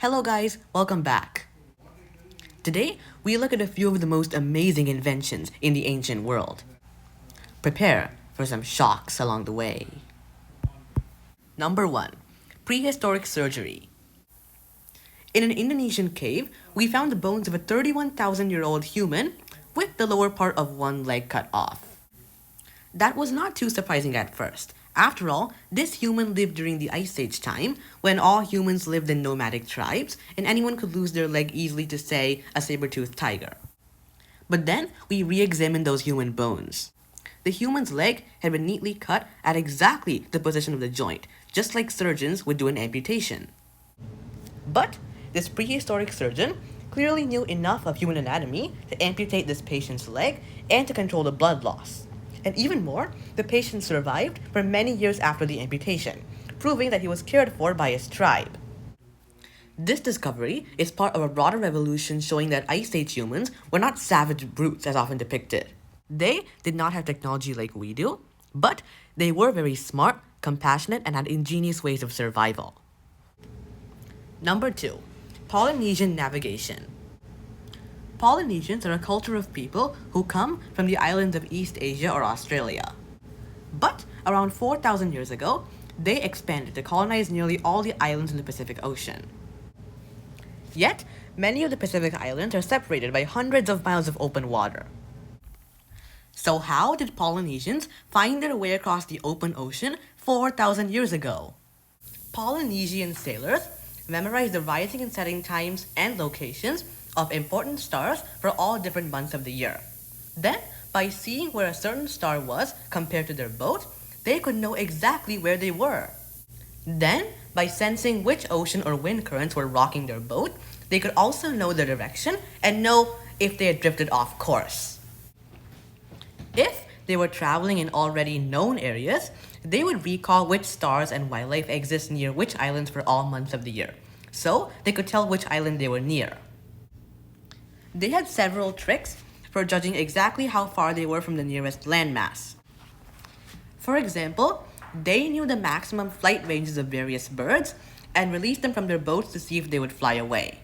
Hello guys, welcome back. Today, we look at a few of the most amazing inventions in the ancient world. Prepare for some shocks along the way. Number 1. Prehistoric surgery. In an Indonesian cave, we found the bones of a 31,000-year-old human with the lower part of one leg cut off. That was not too surprising at first. After all, this human lived during the Ice Age time, when all humans lived in nomadic tribes, and anyone could lose their leg easily to, say, a saber-toothed tiger. But then, we re-examined those human bones. The human's leg had been neatly cut at exactly the position of the joint, just like surgeons would do an amputation. But this prehistoric surgeon clearly knew enough of human anatomy to amputate this patient's leg and to control the blood loss. And even more, the patient survived for many years after the amputation, proving that he was cared for by his tribe. This discovery is part of a broader revolution showing that Ice Age humans were not savage brutes as often depicted. They did not have technology like we do, but they were very smart, compassionate, and had ingenious ways of survival. Number 2. Polynesian navigation. Polynesians are a culture of people who come from the islands of East Asia or Australia. But around 4,000 years ago, they expanded to colonize nearly all the islands in the Pacific Ocean. Yet, many of the Pacific islands are separated by hundreds of miles of open water. So how did Polynesians find their way across the open ocean 4,000 years ago? Polynesian sailors memorized the rising and setting times and locations of important stars for all different months of the year. Then, by seeing where a certain star was compared to their boat, they could know exactly where they were. Then, by sensing which ocean or wind currents were rocking their boat, they could also know their direction and know if they had drifted off course. If they were traveling in already known areas, they would recall which stars and wildlife exist near which islands for all months of the year, so they could tell which island they were near. They had several tricks for judging exactly how far they were from the nearest landmass. For example, they knew the maximum flight ranges of various birds and released them from their boats to see if they would fly away.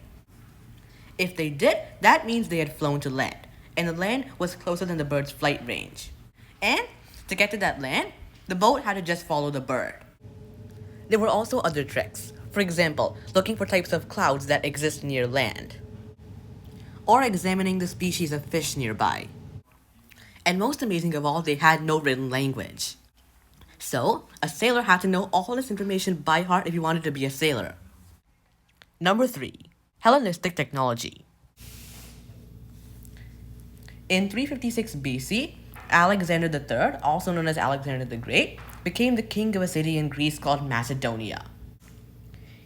If they did, that means they had flown to land, and the land was closer than the bird's flight range. And to get to that land, the boat had to just follow the bird. There were also other tricks. For example, looking for types of clouds that exist near land, or examining the species of fish nearby. And most amazing of all, they had no written language. So, a sailor had to know all this information by heart if he wanted to be a sailor. Number 3. Hellenistic technology. In 356 BC, Alexander III, also known as Alexander the Great, became the king of a city in Greece called Macedonia.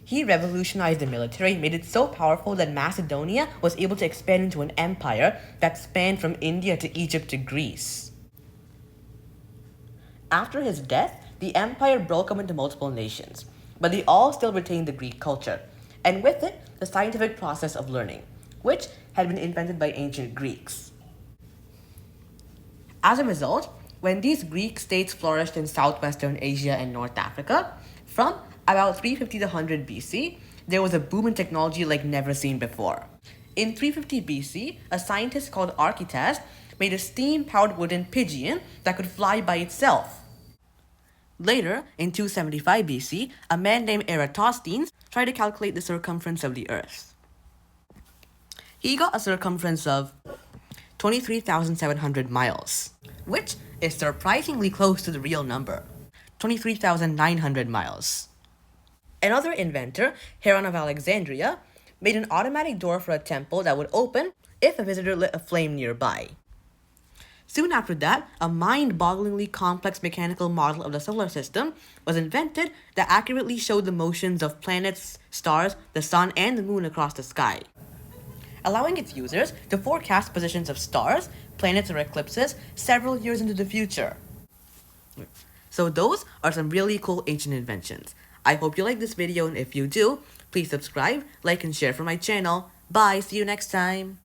He revolutionized the military, made it so powerful that Macedonia was able to expand into an empire that spanned from India to Egypt to Greece. After his death, the empire broke up into multiple nations, but they all still retained the Greek culture, and with it, the scientific process of learning, which had been invented by ancient Greeks. As a result, when these Greek states flourished in southwestern Asia and North Africa, from about 350 to 100 BC, there was a boom in technology like never seen before. In 350 BC, a scientist called Archytas made a steam-powered wooden pigeon that could fly by itself. Later, in 275 BC, a man named Eratosthenes tried to calculate the circumference of the Earth. He got a circumference of 23,700 miles, which is surprisingly close to the real number, 23,900 miles. Another inventor, Heron of Alexandria, made an automatic door for a temple that would open if a visitor lit a flame nearby. Soon after that, a mind-bogglingly complex mechanical model of the solar system was invented that accurately showed the motions of planets, stars, the sun, and the moon across the sky, allowing its users to forecast positions of stars, planets, or eclipses several years into the future. So those are some really cool ancient inventions. I hope you like this video, and if you do, please subscribe, like, and share for my channel. Bye, see you next time!